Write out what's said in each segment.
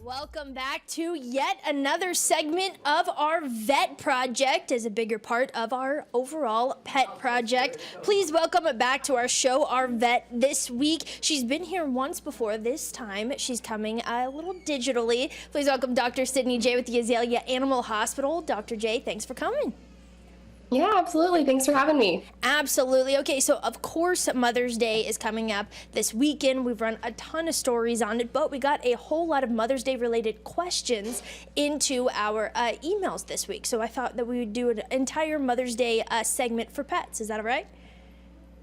Welcome back to yet another segment of our vet project as a bigger part of our overall pet project. Please welcome back to our show, our vet this week. She's been here once before. This time she's coming a little digitally. Please welcome Dr. Sydney J with the Azalea Animal Hospital. Dr. J, thanks for coming. Yeah, absolutely. Thanks for having me. Absolutely. Okay, so of course Mother's Day is coming up this weekend. We've run a ton of stories on it, but we got a whole lot of Mother's Day related questions into our emails this week. So I thought that we would do an entire Mother's Day segment for pets. Is that all right?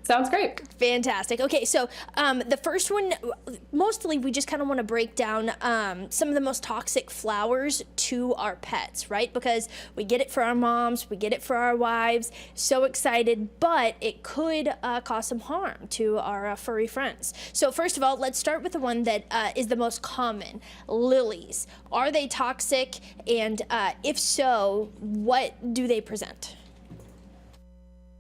Sounds great. Fantastic. Okay, so the first one, mostly we just kind of want to break down some of the most toxic flowers to our pets, right? Because we get it for our moms, we get it for our wives, so excited, but it could cause some harm to our furry friends. So first of all, let's start with the one that is the most common, lilies. Are they toxic? And if so, what do they present?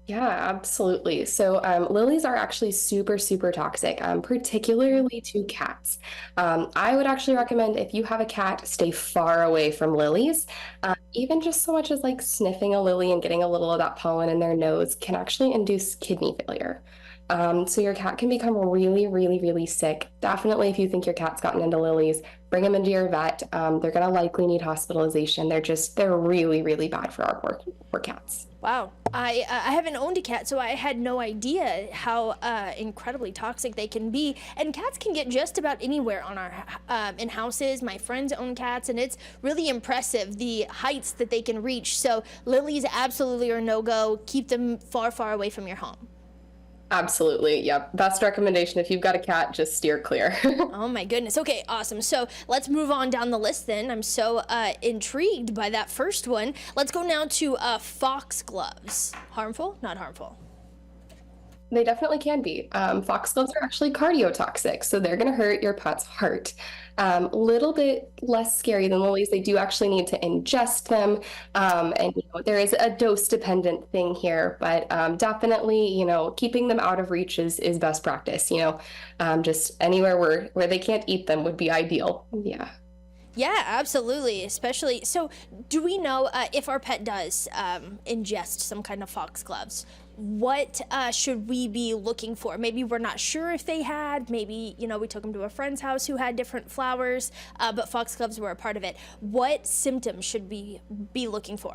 Yeah, absolutely. So lilies are actually super, super toxic, particularly to cats. I would actually recommend if you have a cat, stay far away from lilies. Even just so much as like sniffing a lily and getting a little of that pollen in their nose can actually induce kidney failure. So your cat can become really, really, really sick. Definitely, if you think your cat's gotten into lilies, bring them into your vet. They're going to likely need hospitalization. They're really, really bad for our poor cats. Wow. I haven't owned a cat, so I had no idea how incredibly toxic they can be. And cats can get just about anywhere on our in houses. My friends own cats, and it's really impressive the heights that they can reach. So lilies absolutely are no-go. Keep them far, far away from your home. Absolutely. Yep. Best recommendation. If you've got a cat, just steer clear. Oh my goodness. Okay, awesome. So let's move on down the list then. I'm so intrigued by that first one. Let's go now to foxgloves. Harmful? Not harmful? They definitely can be. Foxgloves are actually cardiotoxic, so they're going to hurt your pet's heart. Little bit less scary than lilies. They do actually need to ingest them, and there is a dose-dependent thing here, but definitely, keeping them out of reach is best practice. Just anywhere where they can't eat them would be ideal. Yeah. Yeah, absolutely. Especially, so do we know if our pet does ingest some kind of foxgloves? What should we be looking for? Maybe we're not sure if they had, maybe, we took them to a friend's house who had different flowers, but foxgloves were a part of it. What symptoms should we be looking for?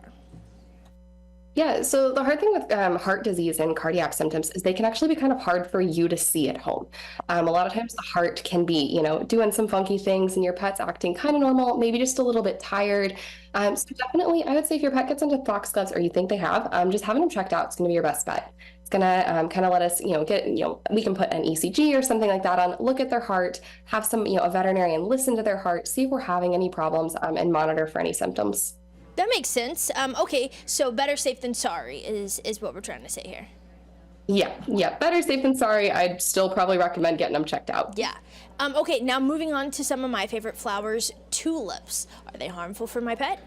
Yeah, so the hard thing with heart disease and cardiac symptoms is they can actually be kind of hard for you to see at home. A lot of times the heart can be, doing some funky things and your pet's acting kind of normal, maybe just a little bit tired. So definitely, I would say if your pet gets into foxgloves or you think they have, just having them checked out is going to be your best bet. It's going to kind of let us, we can put an ECG or something like that on, look at their heart, have some, a veterinarian listen to their heart, see if we're having any problems and monitor for any symptoms. That makes sense. Okay, so better safe than sorry is what we're trying to say here. Yeah, better safe than sorry. I'd still probably recommend getting them checked out. Yeah. Okay, now moving on to some of my favorite flowers, tulips. Are they harmful for my pet?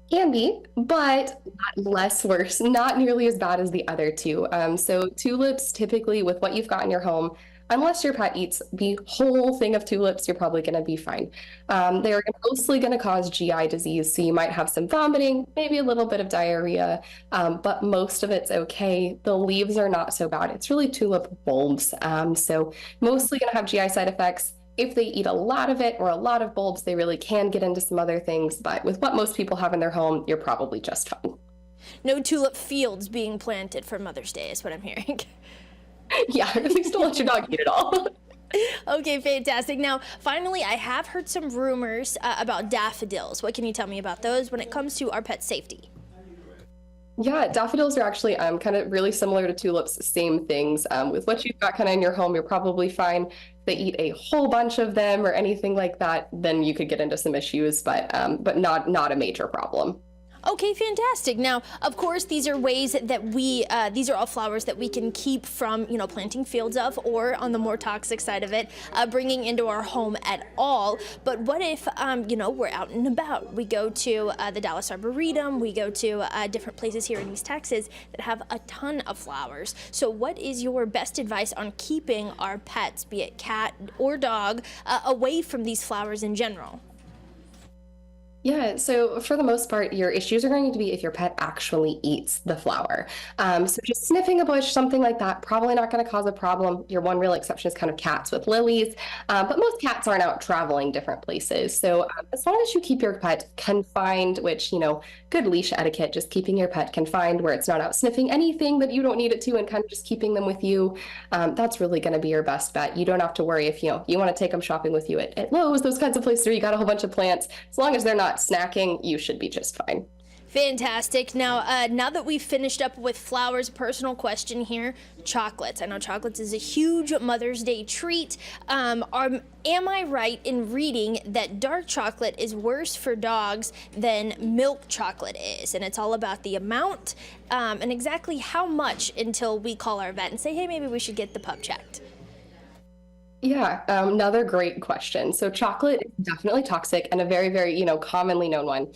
Can be, but less worse, not nearly as bad as the other two. So tulips, typically with what you've got in your home, unless your pet eats the whole thing of tulips, you're probably going to be fine. They're mostly going to cause GI disease, so you might have some vomiting, maybe a little bit of diarrhea, but most of it's okay. The leaves are not so bad. It's really tulip bulbs, so mostly going to have GI side effects. If they eat a lot of it or a lot of bulbs, they really can get into some other things, but with what most people have in their home, you're probably just fine. No tulip fields being planted for Mother's Day is what I'm hearing. Yeah, at least don't let your dog eat it all. Okay, fantastic. Now, finally, I have heard some rumors about daffodils. What can you tell me about those when it comes to our pet safety? Yeah, daffodils are actually kind of really similar to tulips, same things. With what you've got kind of in your home, you're probably fine. If they eat a whole bunch of them or anything like that, then you could get into some issues, but not a major problem. Okay, fantastic. Now, of course, these are ways that these are all flowers that we can keep from, planting fields of, or on the more toxic side of it, bringing into our home at all. But what if, we're out and about? We go to the Dallas Arboretum, we go to different places here in East Texas that have a ton of flowers. So what is your best advice on keeping our pets, be it cat or dog, away from these flowers in general? Yeah, so for the most part, your issues are going to be if your pet actually eats the flower. So just sniffing a bush, something like that, probably not going to cause a problem. Your one real exception is kind of cats with lilies, but most cats aren't out traveling different places. So as long as you keep your pet confined, which, good leash etiquette, just keeping your pet confined where it's not out sniffing anything that you don't need it to and kind of just keeping them with you, that's really going to be your best bet. You don't have to worry if, you want to take them shopping with you at Lowe's, those kinds of places where you got a whole bunch of plants. As long as they're not snacking, you should be just fine. Fantastic. Now that we've finished up with flowers, personal question here: chocolates. I know chocolates is a huge Mother's Day treat. Am I right in reading that dark chocolate is worse for dogs than milk chocolate is? And it's all about the amount and exactly how much until we call our vet and say, hey, maybe we should get the pup checked. Yeah, another great question. So chocolate is definitely toxic and a very, very, commonly known one.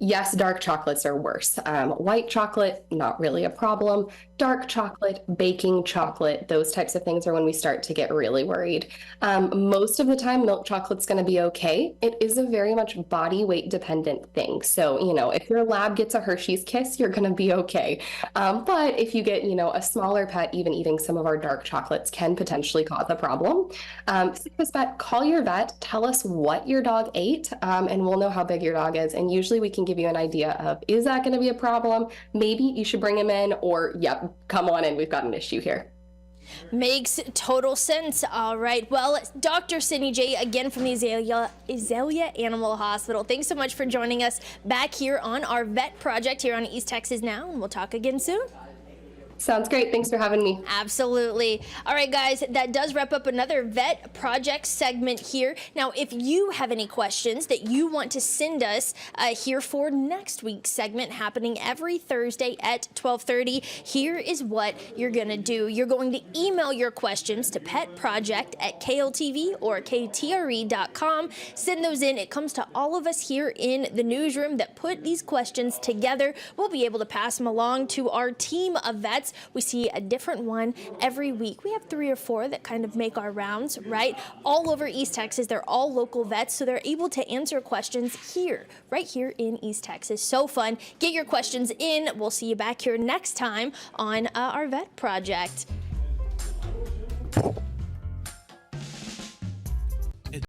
Yes, dark chocolates are worse. White chocolate, not really a problem. Dark chocolate, baking chocolate, those types of things are when we start to get really worried. Most of the time, milk chocolate's going to be okay. It is a very much body weight dependent thing. So, if your lab gets a Hershey's Kiss, you're going to be okay. But if you get, a smaller pet, even eating some of our dark chocolates can potentially cause a problem. Safest bet, call your vet, tell us what your dog ate, and we'll know how big your dog is. And usually we can give you an idea of, is that going to be a problem? Maybe you should bring him in, or, yep, come on in, we've got an issue here. Makes total sense. All right. Well, Dr. Sydney J, again from the Azalea Animal Hospital, thanks so much for joining us back here on our vet project here on East Texas Now, and we'll talk again soon. Sounds great. Thanks for having me. Absolutely. All right, guys, that does wrap up another vet project segment here. Now, if you have any questions that you want to send us here for next week's segment happening every Thursday at 12:30, here is what you're going to do. You're going to email your questions to petproject@kltv or ktre.com. Send those in. It comes to all of us here in the newsroom that put these questions together. We'll be able to pass them along to our team of vets. We see a different one every week. We have 3 or 4 that kind of make our rounds, right? All over East Texas. They're all local vets, so they're able to answer questions here, right here in East Texas. So fun. Get your questions in. We'll see you back here next time on our vet project.